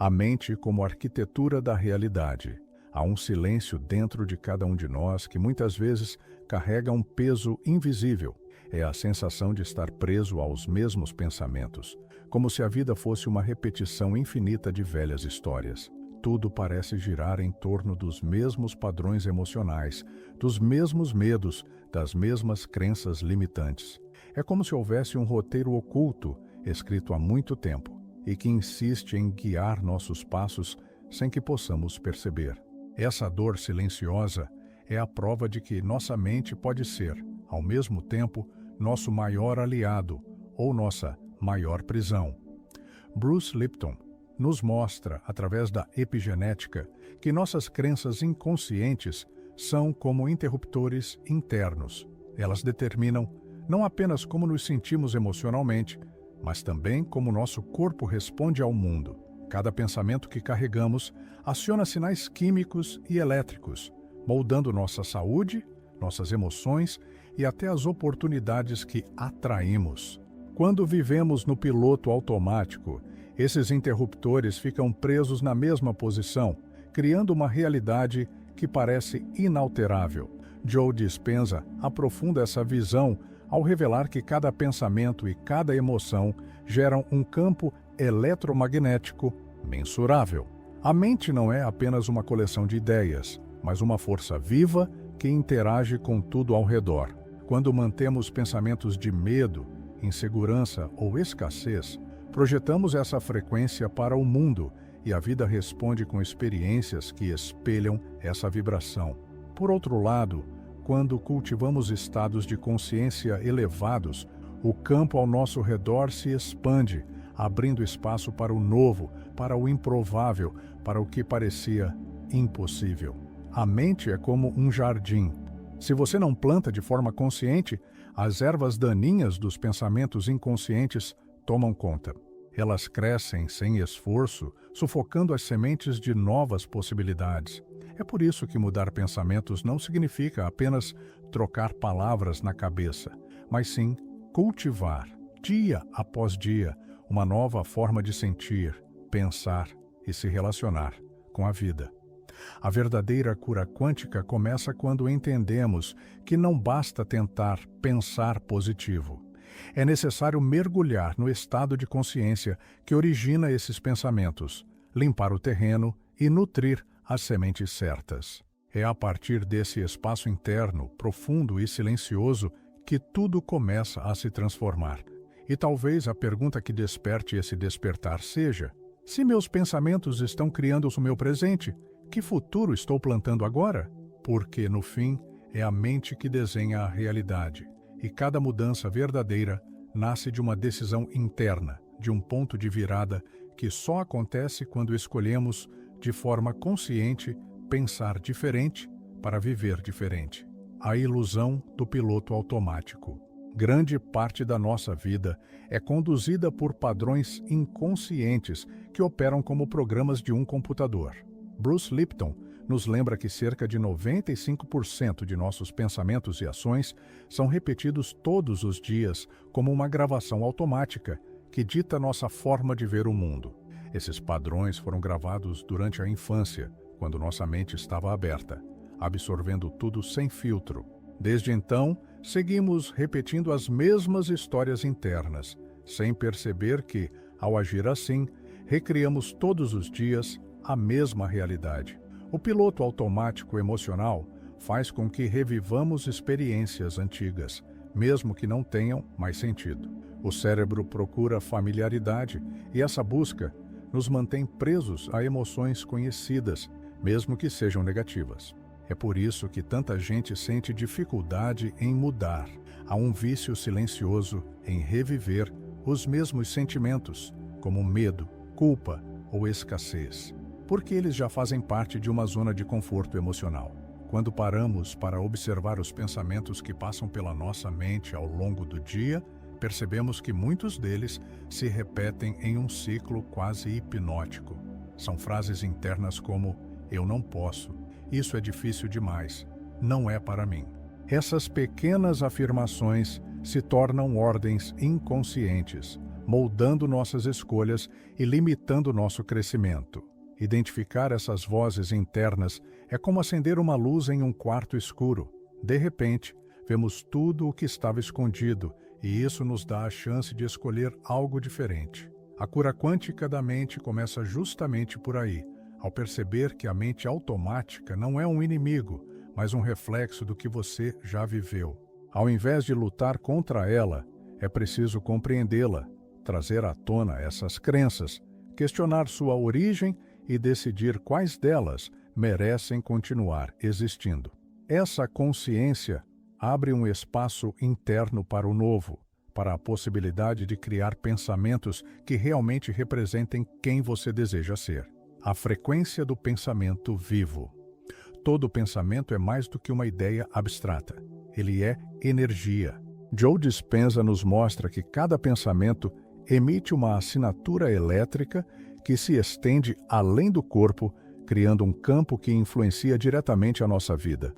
A mente como arquitetura da realidade. Há um silêncio dentro de cada um de nós que muitas vezes carrega um peso invisível. É a sensação de estar preso aos mesmos pensamentos, como se a vida fosse uma repetição infinita de velhas histórias. Tudo parece girar em torno dos mesmos padrões emocionais, dos mesmos medos, das mesmas crenças limitantes. É como se houvesse um roteiro oculto, escrito há muito tempo, e que insiste em guiar nossos passos sem que possamos perceber. Essa dor silenciosa é a prova de que nossa mente pode ser, ao mesmo tempo, nosso maior aliado ou nossa maior prisão. Bruce Lipton nos mostra, através da epigenética, que nossas crenças inconscientes são como interruptores internos. Elas determinam não apenas como nos sentimos emocionalmente, mas também como nosso corpo responde ao mundo. Cada pensamento que carregamos aciona sinais químicos e elétricos, moldando nossa saúde, nossas emoções e até as oportunidades que atraímos. Quando vivemos no piloto automático, esses interruptores ficam presos na mesma posição, criando uma realidade que parece inalterável. Joe Dispenza aprofunda essa visão ao revelar que cada pensamento e cada emoção geram um campo eletromagnético mensurável. A mente não é apenas uma coleção de ideias, mas uma força viva que interage com tudo ao redor. Quando mantemos pensamentos de medo, insegurança ou escassez, projetamos essa frequência para o mundo e a vida responde com experiências que espelham essa vibração. Por outro lado, quando cultivamos estados de consciência elevados, o campo ao nosso redor se expande, abrindo espaço para o novo, para o improvável, para o que parecia impossível. A mente é como um jardim. Se você não planta de forma consciente, as ervas daninhas dos pensamentos inconscientes tomam conta. Elas crescem sem esforço, sufocando as sementes de novas possibilidades. É por isso que mudar pensamentos não significa apenas trocar palavras na cabeça, mas sim cultivar, dia após dia, uma nova forma de sentir, pensar e se relacionar com a vida. A verdadeira cura quântica começa quando entendemos que não basta tentar pensar positivo. É necessário mergulhar no estado de consciência que origina esses pensamentos, limpar o terreno e nutrir as sementes certas. É a partir desse espaço interno, profundo e silencioso, que tudo começa a se transformar. E talvez a pergunta que desperte esse despertar seja: se meus pensamentos estão criando o meu presente, que futuro estou plantando agora? Porque, no fim, é a mente que desenha a realidade. E cada mudança verdadeira nasce de uma decisão interna, de um ponto de virada que só acontece quando escolhemos, de forma consciente, pensar diferente para viver diferente. A ilusão do piloto automático. Grande parte da nossa vida é conduzida por padrões inconscientes que operam como programas de um computador. Bruce Lipton nos lembra que cerca de 95% de nossos pensamentos e ações são repetidos todos os dias como uma gravação automática que dita nossa forma de ver o mundo. Esses padrões foram gravados durante a infância, quando nossa mente estava aberta, absorvendo tudo sem filtro. Desde então, seguimos repetindo as mesmas histórias internas, sem perceber que, ao agir assim, recriamos todos os dias a mesma realidade. O piloto automático emocional faz com que revivamos experiências antigas, mesmo que não tenham mais sentido. O cérebro procura familiaridade e essa busca nos mantém presos a emoções conhecidas, mesmo que sejam negativas. É por isso que tanta gente sente dificuldade em mudar. Há um vício silencioso em reviver os mesmos sentimentos, como medo, culpa ou escassez, porque eles já fazem parte de uma zona de conforto emocional. Quando paramos para observar os pensamentos que passam pela nossa mente ao longo do dia, percebemos que muitos deles se repetem em um ciclo quase hipnótico. São frases internas como: eu não posso, isso é difícil demais, não é para mim. Essas pequenas afirmações se tornam ordens inconscientes, moldando nossas escolhas e limitando nosso crescimento. Identificar essas vozes internas é como acender uma luz em um quarto escuro. De repente, vemos tudo o que estava escondido, e isso nos dá a chance de escolher algo diferente. A cura quântica da mente começa justamente por aí, ao perceber que a mente automática não é um inimigo, mas um reflexo do que você já viveu. Ao invés de lutar contra ela, é preciso compreendê-la, trazer à tona essas crenças, questionar sua origem e decidir quais delas merecem continuar existindo. Essa consciência abre um espaço interno para o novo, para a possibilidade de criar pensamentos que realmente representem quem você deseja ser. A frequência do pensamento vivo. Todo pensamento é mais do que uma ideia abstrata. Ele é energia. Joe Dispenza nos mostra que cada pensamento emite uma assinatura elétrica que se estende além do corpo, criando um campo que influencia diretamente a nossa vida.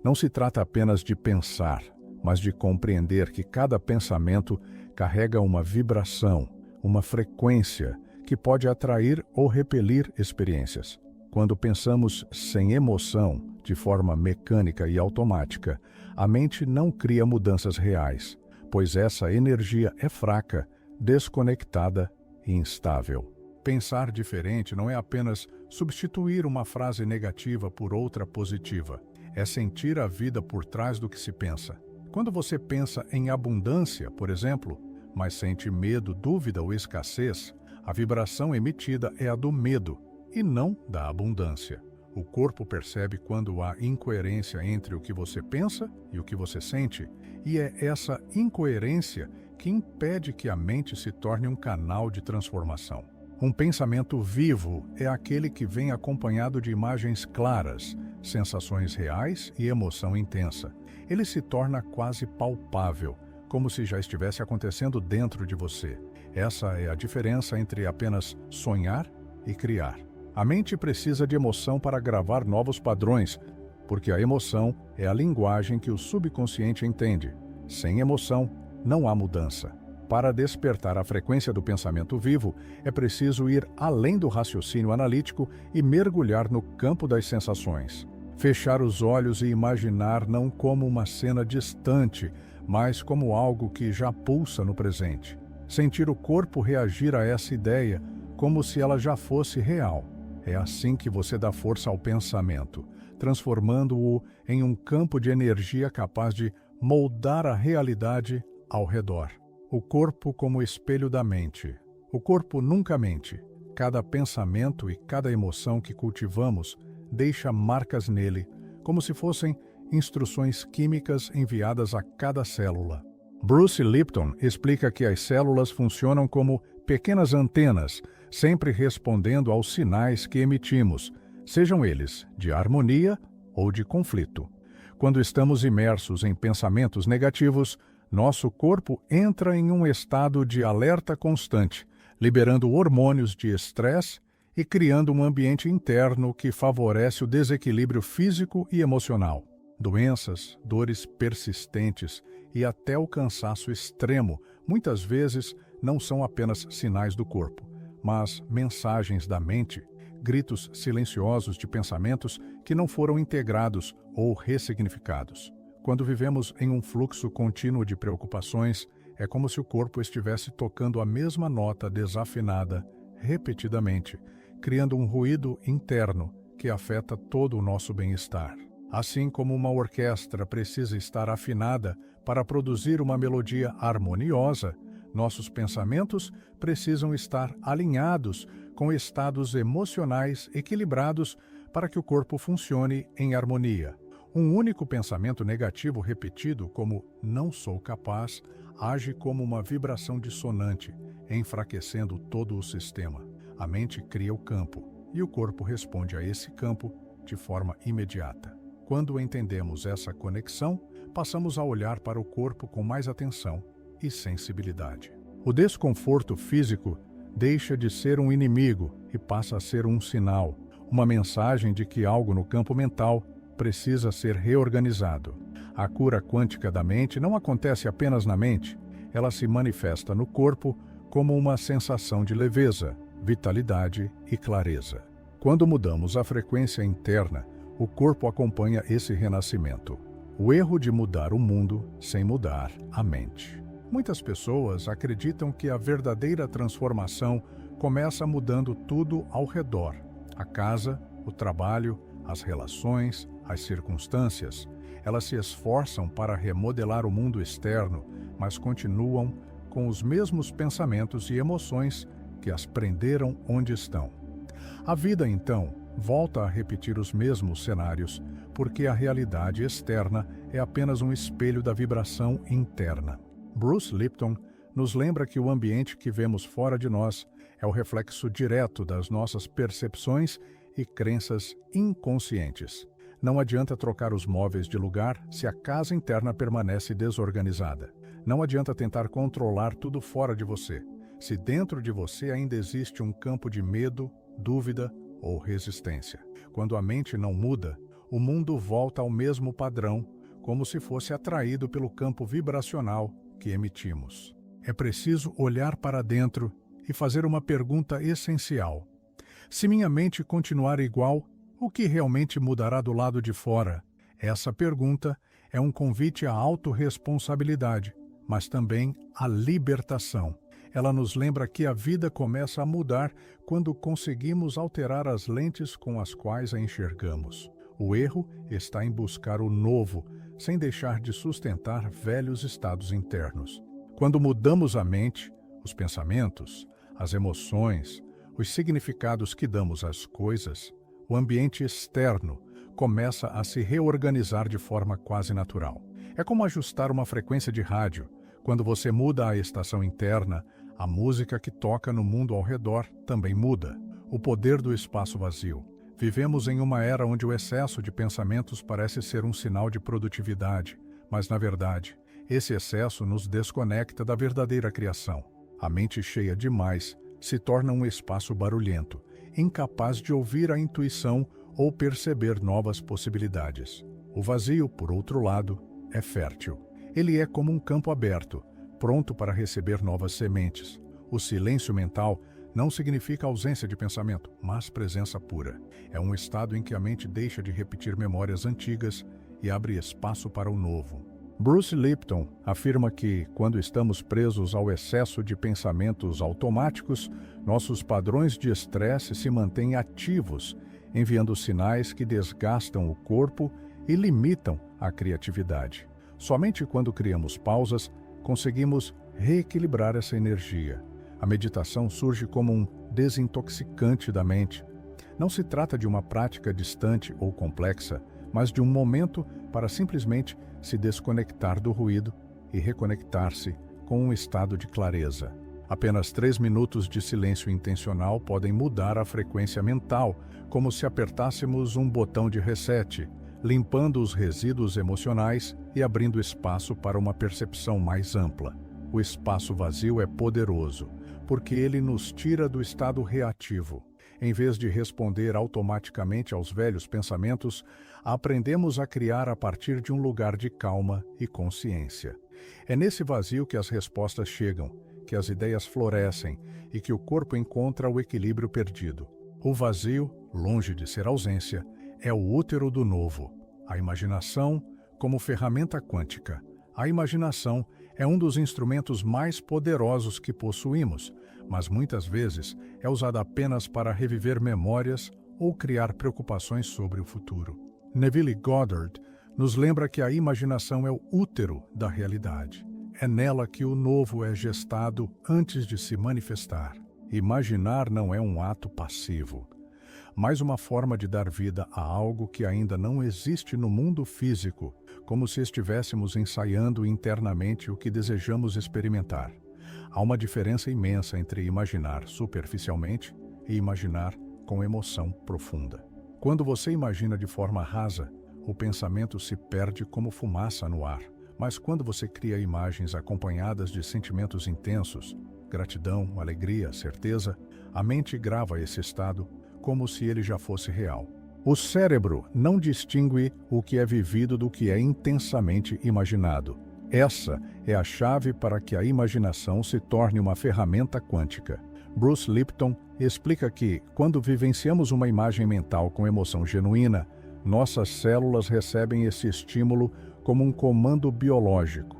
Não se trata apenas de pensar, mas de compreender que cada pensamento carrega uma vibração, uma frequência que pode atrair ou repelir experiências. Quando pensamos sem emoção, de forma mecânica e automática, a mente não cria mudanças reais, pois essa energia é fraca, desconectada e instável. Pensar diferente não é apenas substituir uma frase negativa por outra positiva. É sentir a vida por trás do que se pensa. Quando você pensa em abundância, por exemplo, mas sente medo, dúvida ou escassez, a vibração emitida é a do medo e não da abundância. O corpo percebe quando há incoerência entre o que você pensa e o que você sente, e é essa incoerência que impede que a mente se torne um canal de transformação. Um pensamento vivo é aquele que vem acompanhado de imagens claras, sensações reais e emoção intensa. Ele se torna quase palpável, como se já estivesse acontecendo dentro de você. Essa é a diferença entre apenas sonhar e criar. A mente precisa de emoção para gravar novos padrões, porque a emoção é a linguagem que o subconsciente entende. Sem emoção, não há mudança. Para despertar a frequência do pensamento vivo, é preciso ir além do raciocínio analítico e mergulhar no campo das sensações. Fechar os olhos e imaginar não como uma cena distante, mas como algo que já pulsa no presente. Sentir o corpo reagir a essa ideia como se ela já fosse real. É assim que você dá força ao pensamento, transformando-o em um campo de energia capaz de moldar a realidade ao redor. O corpo como espelho da mente. O corpo nunca mente. Cada pensamento e cada emoção que cultivamos deixa marcas nele, como se fossem instruções químicas enviadas a cada célula. Bruce Lipton explica que as células funcionam como pequenas antenas, sempre respondendo aos sinais que emitimos, sejam eles de harmonia ou de conflito. Quando estamos imersos em pensamentos negativos, nosso corpo entra em um estado de alerta constante, liberando hormônios de estresse e criando um ambiente interno que favorece o desequilíbrio físico e emocional. Doenças, dores persistentes e até o cansaço extremo muitas vezes não são apenas sinais do corpo, mas mensagens da mente, gritos silenciosos de pensamentos que não foram integrados ou ressignificados. Quando vivemos em um fluxo contínuo de preocupações, é como se o corpo estivesse tocando a mesma nota desafinada repetidamente, criando um ruído interno que afeta todo o nosso bem-estar. Assim como uma orquestra precisa estar afinada para produzir uma melodia harmoniosa, nossos pensamentos precisam estar alinhados com estados emocionais equilibrados para que o corpo funcione em harmonia. Um único pensamento negativo repetido, como "não sou capaz", age como uma vibração dissonante, enfraquecendo todo o sistema. A mente cria o campo, e o corpo responde a esse campo de forma imediata. Quando entendemos essa conexão, passamos a olhar para o corpo com mais atenção e sensibilidade. O desconforto físico deixa de ser um inimigo e passa a ser um sinal, uma mensagem de que algo no campo mental precisa ser reorganizado. A cura quântica da mente não acontece apenas na mente, ela se manifesta no corpo como uma sensação de leveza, vitalidade e clareza. Quando mudamos a frequência interna, o corpo acompanha esse renascimento. O erro de mudar o mundo sem mudar a mente. Muitas pessoas acreditam que a verdadeira transformação começa mudando tudo ao redor: a casa, o trabalho, as relações, as circunstâncias. Elas se esforçam para remodelar o mundo externo, mas continuam com os mesmos pensamentos e emoções que as prenderam onde estão. A vida, então, volta a repetir os mesmos cenários, porque a realidade externa é apenas um espelho da vibração interna. Bruce Lipton nos lembra que o ambiente que vemos fora de nós é o reflexo direto das nossas percepções e crenças inconscientes. Não adianta trocar os móveis de lugar se a casa interna permanece desorganizada. Não adianta tentar controlar tudo fora de você, se dentro de você ainda existe um campo de medo, dúvida ou resistência. Quando a mente não muda, o mundo volta ao mesmo padrão, como se fosse atraído pelo campo vibracional que emitimos. É preciso olhar para dentro e fazer uma pergunta essencial. Se minha mente continuar igual, o que realmente mudará do lado de fora? Essa pergunta é um convite à autorresponsabilidade, mas também à libertação. Ela nos lembra que a vida começa a mudar quando conseguimos alterar as lentes com as quais a enxergamos. O erro está em buscar o novo, sem deixar de sustentar velhos estados internos. Quando mudamos a mente, os pensamentos, as emoções, os significados que damos às coisas, o ambiente externo começa a se reorganizar de forma quase natural. É como ajustar uma frequência de rádio. Quando você muda a estação interna, a música que toca no mundo ao redor também muda. O poder do espaço vazio. Vivemos em uma era onde o excesso de pensamentos parece ser um sinal de produtividade, mas, na verdade, esse excesso nos desconecta da verdadeira criação. A mente cheia demais se torna um espaço barulhento, incapaz de ouvir a intuição ou perceber novas possibilidades. O vazio, por outro lado, é fértil. Ele é como um campo aberto, pronto para receber novas sementes. O silêncio mental não significa ausência de pensamento, mas presença pura. É um estado em que a mente deixa de repetir memórias antigas e abre espaço para o novo. Bruce Lipton afirma que, quando estamos presos ao excesso de pensamentos automáticos, nossos padrões de estresse se mantêm ativos, enviando sinais que desgastam o corpo e limitam a criatividade. Somente quando criamos pausas, conseguimos reequilibrar essa energia. A meditação surge como um desintoxicante da mente. Não se trata de uma prática distante ou complexa, mas de um momento para simplesmente se desconectar do ruído e reconectar-se com um estado de clareza. Apenas 3 minutos de silêncio intencional podem mudar a frequência mental, como se apertássemos um botão de reset, limpando os resíduos emocionais e abrindo espaço para uma percepção mais ampla. O espaço vazio é poderoso, porque ele nos tira do estado reativo. Em vez de responder automaticamente aos velhos pensamentos, aprendemos a criar a partir de um lugar de calma e consciência. É nesse vazio que as respostas chegam, que as ideias florescem e que o corpo encontra o equilíbrio perdido. O vazio, longe de ser ausência, é o útero do novo. A imaginação como ferramenta quântica. A imaginação é um dos instrumentos mais poderosos que possuímos, mas muitas vezes é usada apenas para reviver memórias ou criar preocupações sobre o futuro. Neville Goddard nos lembra que a imaginação é o útero da realidade. É nela que o novo é gestado antes de se manifestar. Imaginar não é um ato passivo, mas uma forma de dar vida a algo que ainda não existe no mundo físico, como se estivéssemos ensaiando internamente o que desejamos experimentar. Há uma diferença imensa entre imaginar superficialmente e imaginar com emoção profunda. Quando você imagina de forma rasa, o pensamento se perde como fumaça no ar. Mas quando você cria imagens acompanhadas de sentimentos intensos, gratidão, alegria, certeza, a mente grava esse estado como se ele já fosse real. O cérebro não distingue o que é vivido do que é intensamente imaginado. Essa é a chave para que a imaginação se torne uma ferramenta quântica. Bruce Lipton explica que, quando vivenciamos uma imagem mental com emoção genuína, nossas células recebem esse estímulo como um comando biológico.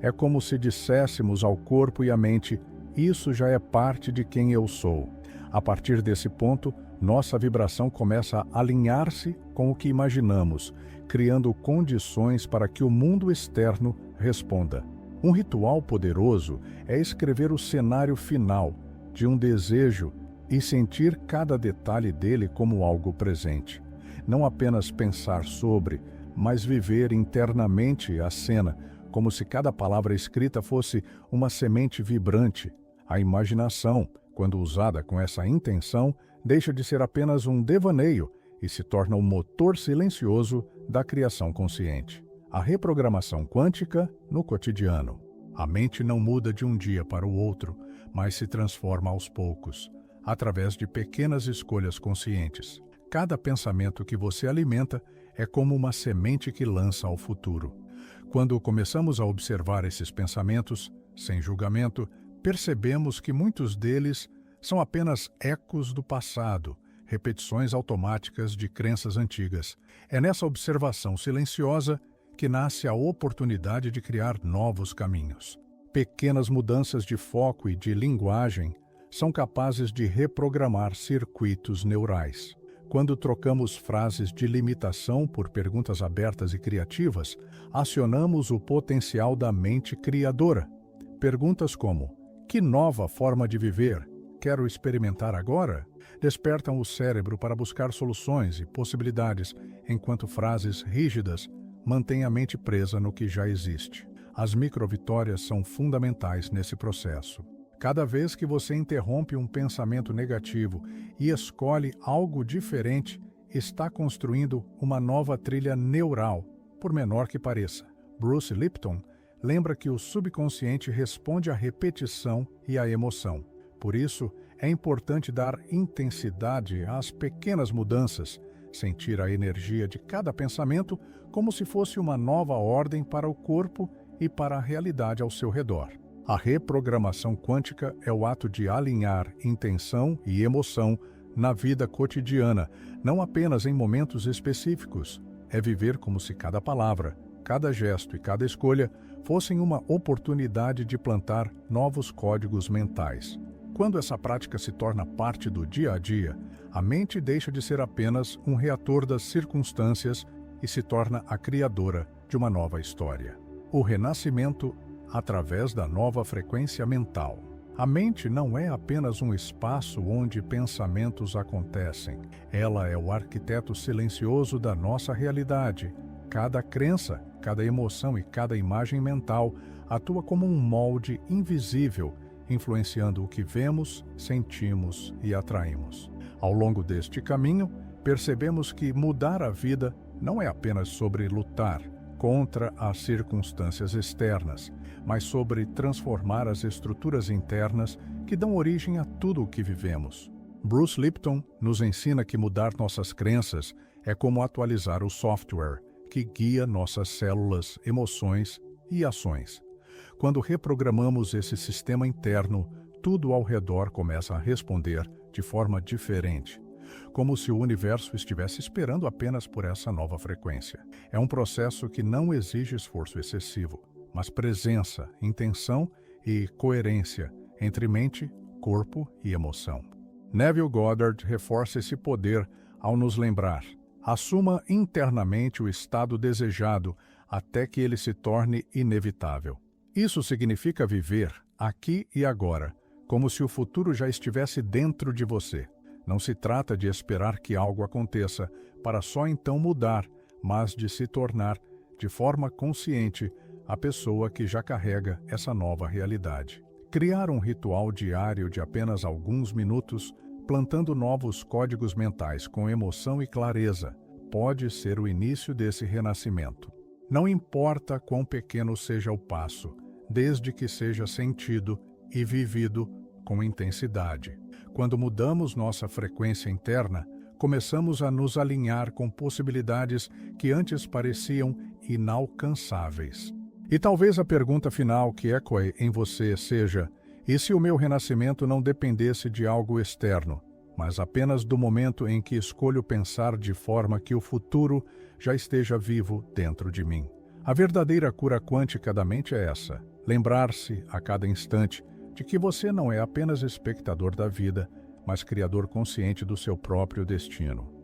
É como se disséssemos ao corpo e à mente: isso já é parte de quem eu sou. A partir desse ponto, nossa vibração começa a alinhar-se com o que imaginamos, criando condições para que o mundo externo responda. Um ritual poderoso é escrever o cenário final de um desejo e sentir cada detalhe dele como algo presente. Não apenas pensar sobre, mas viver internamente a cena, como se cada palavra escrita fosse uma semente vibrante. A imaginação, quando usada com essa intenção, deixa de ser apenas um devaneio e se torna o motor silencioso da criação consciente. A reprogramação quântica no cotidiano. A mente não muda de um dia para o outro, mas se transforma aos poucos, através de pequenas escolhas conscientes. Cada pensamento que você alimenta é como uma semente que lança ao futuro. Quando começamos a observar esses pensamentos, sem julgamento, percebemos que muitos deles são apenas ecos do passado, repetições automáticas de crenças antigas. É nessa observação silenciosa que nasce a oportunidade de criar novos caminhos. Pequenas mudanças de foco e de linguagem são capazes de reprogramar circuitos neurais. Quando trocamos frases de limitação por perguntas abertas e criativas, acionamos o potencial da mente criadora. Perguntas como: que nova forma de viver quero experimentar agora? Despertam o cérebro para buscar soluções e possibilidades, enquanto frases rígidas mantêm a mente presa no que já existe. As microvitórias são fundamentais nesse processo. Cada vez que você interrompe um pensamento negativo e escolhe algo diferente, está construindo uma nova trilha neural, por menor que pareça. Bruce Lipton lembra que o subconsciente responde à repetição e à emoção. Por isso, é importante dar intensidade às pequenas mudanças, sentir a energia de cada pensamento como se fosse uma nova ordem para o corpo e para a realidade ao seu redor. A reprogramação quântica é o ato de alinhar intenção e emoção na vida cotidiana, não apenas em momentos específicos. É viver como se cada palavra, cada gesto e cada escolha fossem uma oportunidade de plantar novos códigos mentais. Quando essa prática se torna parte do dia a dia, a mente deixa de ser apenas um reator das circunstâncias e se torna a criadora de uma nova história. O renascimento através da nova frequência mental. A mente não é apenas um espaço onde pensamentos acontecem. Ela é o arquiteto silencioso da nossa realidade. Cada crença, cada emoção e cada imagem mental atua como um molde invisível, influenciando o que vemos, sentimos e atraímos. Ao longo deste caminho, percebemos que mudar a vida não é apenas sobre lutar contra as circunstâncias externas, mas sobre transformar as estruturas internas que dão origem a tudo o que vivemos. Bruce Lipton nos ensina que mudar nossas crenças é como atualizar o software que guia nossas células, emoções e ações. Quando reprogramamos esse sistema interno, tudo ao redor começa a responder de forma diferente, como se o universo estivesse esperando apenas por essa nova frequência. É um processo que não exige esforço excessivo, mas presença, intenção e coerência entre mente, corpo e emoção. Neville Goddard reforça esse poder ao nos lembrar: assuma internamente o estado desejado até que ele se torne inevitável. Isso significa viver aqui e agora, como se o futuro já estivesse dentro de você. Não se trata de esperar que algo aconteça para só então mudar, mas de se tornar, de forma consciente, a pessoa que já carrega essa nova realidade. Criar um ritual diário de apenas alguns minutos, plantando novos códigos mentais com emoção e clareza, pode ser o início desse renascimento. Não importa quão pequeno seja o passo, desde que seja sentido e vivido com intensidade. Quando mudamos nossa frequência interna, começamos a nos alinhar com possibilidades que antes pareciam inalcançáveis. E talvez a pergunta final que ecoe em você seja: e se o meu renascimento não dependesse de algo externo, mas apenas do momento em que escolho pensar de forma que o futuro já esteja vivo dentro de mim? A verdadeira cura quântica da mente é essa: lembrar-se a cada instante de que você não é apenas espectador da vida, mas criador consciente do seu próprio destino.